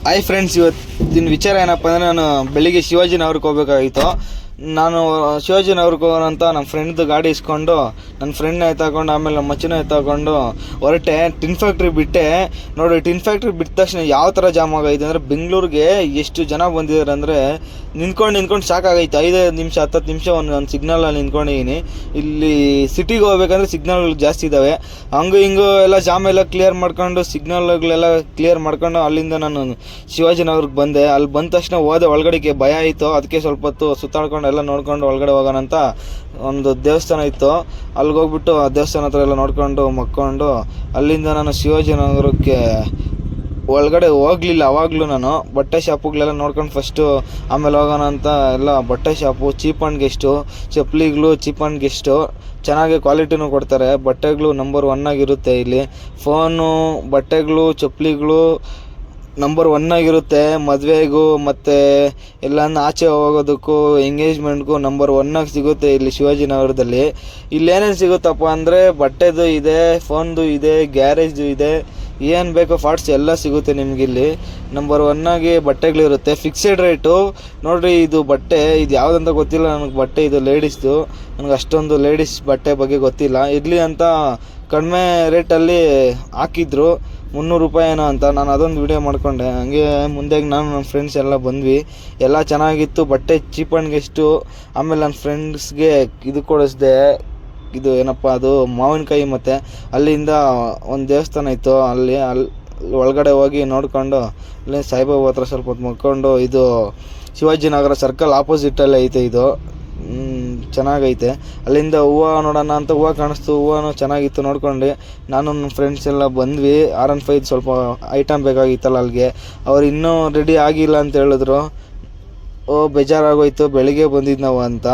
Hi friends, ಇವತ್ತಿನ ವಿಚಾರ ಏನಪ್ಪ ಅಂದರೆ ನಾನು ಬೆಳಿಗ್ಗೆ ಶಿವಾಜಿನಗರಕ್ಕೆ ಹೋಗ್ಬೇಕಾಗಿತ್ತು. ನಾನು ಶಿವಾಜಿನಗರಕ್ಕೆ ಹೋಗೋಣ ಅಂತ ನಮ್ಮ ಫ್ರೆಂಡ್ದು ಗಾಡಿ ಇಸ್ಕೊಂಡು ನನ್ನ ಫ್ರೆಂಡ್ನ ಎತ್ತಾಕೊಂಡು ಆಮೇಲೆ ನಮ್ಮ ಮಚ್ಚನ ಎತ್ತಾಕೊಂಡು ಹೊರಟೆ. ಟಿನ್ ಫ್ಯಾಕ್ಟ್ರಿ ಬಿಟ್ಟೆ. ನೋಡಿ, ಟಿನ್ ಫ್ಯಾಕ್ಟ್ರಿ ಬಿಟ್ಟ ತಕ್ಷಣ ಯಾವ ಥರ ಜಾಮ್ ಆಗೈತೆ ಅಂದರೆ ಬೆಂಗಳೂರಿಗೆ ಎಷ್ಟು ಜನ ಬಂದಿದ್ದಾರೆ ಅಂದರೆ ನಿಂತ್ಕೊಂಡು ಸಾಕಾಗೈತೆ. 5 ನಿಮಿಷ 10 ನಿಮಿಷ ಒಂದು ಸಿಗ್ನಲಲ್ಲಿ ನಿಂತ್ಕೊಂಡಿದ್ದೀನಿ. ಇಲ್ಲಿ ಸಿಟಿಗೆ ಹೋಗ್ಬೇಕಂದ್ರೆ ಸಿಗ್ನಲ್ಗಳು ಜಾಸ್ತಿ ಇದ್ದಾವೆ. ಹಂಗೂ ಹಿಂಗೂ ಎಲ್ಲ ಜಾಮ್ ಎಲ್ಲ ಕ್ಲಿಯರ್ ಮಾಡ್ಕೊಂಡು ಸಿಗ್ನಲ್ಗಳೆಲ್ಲ ಕ್ಲಿಯರ್ ಮಾಡ್ಕೊಂಡು ಅಲ್ಲಿಂದ ನಾನು ಶಿವಾಜಿನಗರಕ್ಕೆ ಬಂದೆ. ಅಲ್ಲಿ ಬಂದ ತಕ್ಷಣ ಹೋದೆ. ಒಳಗಡೆಗೆ ಭಯ ಆಯಿತು. ಅದಕ್ಕೆ ಸ್ವಲ್ಪ ಹೊತ್ತು ಸುತ್ತಾಡ್ಕೊಂಡು ಎಲ್ಲ ನೋಡ್ಕೊಂಡು ಒಳಗಡೆ ಹೋಗೋಣ ಅಂತ ಒಂದು ದೇವಸ್ಥಾನ ಇತ್ತು. ಅಲ್ಲಿಗೆ ಹೋಗ್ಬಿಟ್ಟು ಆ ದೇವಸ್ಥಾನ ಹತ್ರ ಎಲ್ಲ ನೋಡ್ಕೊಂಡು ಮಕ್ಕೊಂಡು ಅಲ್ಲಿಂದ ನಾನು ಶಿವಾಜಿನಗರಕ್ಕೆ ಒಳಗಡೆ ಹೋಗಲಿಲ್ಲ. ಅವಾಗಲೂ ನಾನು ಬಟ್ಟೆ ಶಾಪುಗಳೆಲ್ಲ ನೋಡ್ಕೊಂಡು ಫಸ್ಟು, ಆಮೇಲೆ ಹೋಗೋಣ ಅಂತ ಎಲ್ಲ ಬಟ್ಟೆ ಶಾಪು ಚೀಪ್ ಆ್ಯಂಡ್ ಗೆಸ್ಟು, ಚಪ್ಪಲಿಗಳು ಚೀಪ್ ಆ್ಯಂಡ್ ಗೆಸ್ಟು, ಚೆನ್ನಾಗಿ ಕ್ವಾಲಿಟಿನೂ ಕೊಡ್ತಾರೆ. ಬಟ್ಟೆಗಳು ನಂಬರ್ 1 ಆಗಿರುತ್ತೆ ಇಲ್ಲಿ. ಫೋನು, ಬಟ್ಟೆಗಳು, ಚಪ್ಪಲಿಗಳು ನಂಬರ್ 1 ಆಗಿರುತ್ತೆ. ಮದುವೆಗೂ ಮತ್ತು ಎಲ್ಲಾನು ಆಚೆ ಹೋಗೋದಕ್ಕೂ ಎಂಗೇಜ್ಮೆಂಟ್ಗೂ ನಂಬರ್ 1 ಆಗಿ ಸಿಗುತ್ತೆ ಇಲ್ಲಿ ಶಿವಾಜಿನಗರದಲ್ಲಿ. ಇಲ್ಲೇನೇನು ಸಿಗುತ್ತಪ್ಪ ಅಂದರೆ ಬಟ್ಟೆದು ಇದೆ, ಫೋನ್ದು ಇದೆ, ಗ್ಯಾರೇಜ್ದು ಇದೆ, ಏನು ಬೇಕೋ ಪಾರ್ಟ್ಸ್ ಎಲ್ಲ ಸಿಗುತ್ತೆ ನಿಮಗಿಲ್ಲಿ. ನಂಬರ್ 1 ಆಗಿ ಬಟ್ಟೆಗಳಿರುತ್ತೆ. Fixed rate. ನೋಡಿರಿ, ಇದು ಬಟ್ಟೆ ಇದು ಯಾವುದಂತ ಗೊತ್ತಿಲ್ಲ ನನಗೆ. ಬಟ್ಟೆ ಇದು ಲೇಡೀಸ್ದು. ನನಗೆ ಅಷ್ಟೊಂದು ಲೇಡೀಸ್ ಬಟ್ಟೆ ಬಗ್ಗೆ ಗೊತ್ತಿಲ್ಲ. ಇರಲಿ ಅಂತ ಕಡಿಮೆ ರೇಟಲ್ಲಿ ಹಾಕಿದ್ರು, 300 ರೂಪಾಯಿ ಏನೋ ಅಂತ. ನಾನು ಅದೊಂದು ವಿಡಿಯೋ ಮಾಡಿಕೊಂಡೆ. ಹಂಗೆ ಮುಂದೆ ನಾನು ನನ್ನ ಫ್ರೆಂಡ್ಸ್ ಎಲ್ಲ ಬಂದ್ವಿ. ಎಲ್ಲ ಚೆನ್ನಾಗಿತ್ತು. ಬಟ್ಟೆ ಚೀಪ್ ಆ್ಯಂಡ್ ಗೆಸ್ಟು. ಆಮೇಲೆ ನನ್ನ ಫ್ರೆಂಡ್ಸ್ಗೆ ಇದು ಕೊಡಿಸ್ದೆ, ಇದು ಏನಪ್ಪ ಅದು ಮಾವಿನಕಾಯಿ. ಮತ್ತು ಅಲ್ಲಿಂದ ಒಂದು ದೇವಸ್ಥಾನ ಇತ್ತು. ಅಲ್ಲಿ ಒಳಗಡೆ ಹೋಗಿ ನೋಡ್ಕೊಂಡು ಅಲ್ಲಿ ಸಾಯಿಬಾಬಾ ಹತ್ರ ಸ್ವಲ್ಪ ಹೊತ್ತು ಮಕ್ಕೊಂಡು, ಇದು ಶಿವಾಜಿನಗರ ಸರ್ಕಲ್ ಆಪೋಸಿಟಲ್ಲೇ ಐತೆ ಇದು. ಚೆನ್ನಾಗೈತೆ. ಅಲ್ಲಿಂದ ಹೂವು ನೋಡೋಣ ಅಂತ ಹೂವು ಕಾಣಿಸ್ತು. ಹೂವು ಚೆನ್ನಾಗಿತ್ತು. ನೋಡ್ಕೊಂಡು ನಾನು ನನ್ನ ಫ್ರೆಂಡ್ಸ್ ಎಲ್ಲ ಬಂದ್ವಿ. R15 ಸ್ವಲ್ಪ ಐಟಮ್ ಬೇಕಾಗಿತ್ತಲ್ಲ ಅಲ್ಲಿಗೆ. ಅವ್ರು ಇನ್ನೂ ರೆಡಿ ಆಗಿಲ್ಲ ಅಂತ ಹೇಳಿದ್ರು. ಬೇಜಾರಾಗೋಯ್ತು, ಬೆಳಿಗ್ಗೆ ಬಂದಿದ್ದು ನಾವು ಅಂತ.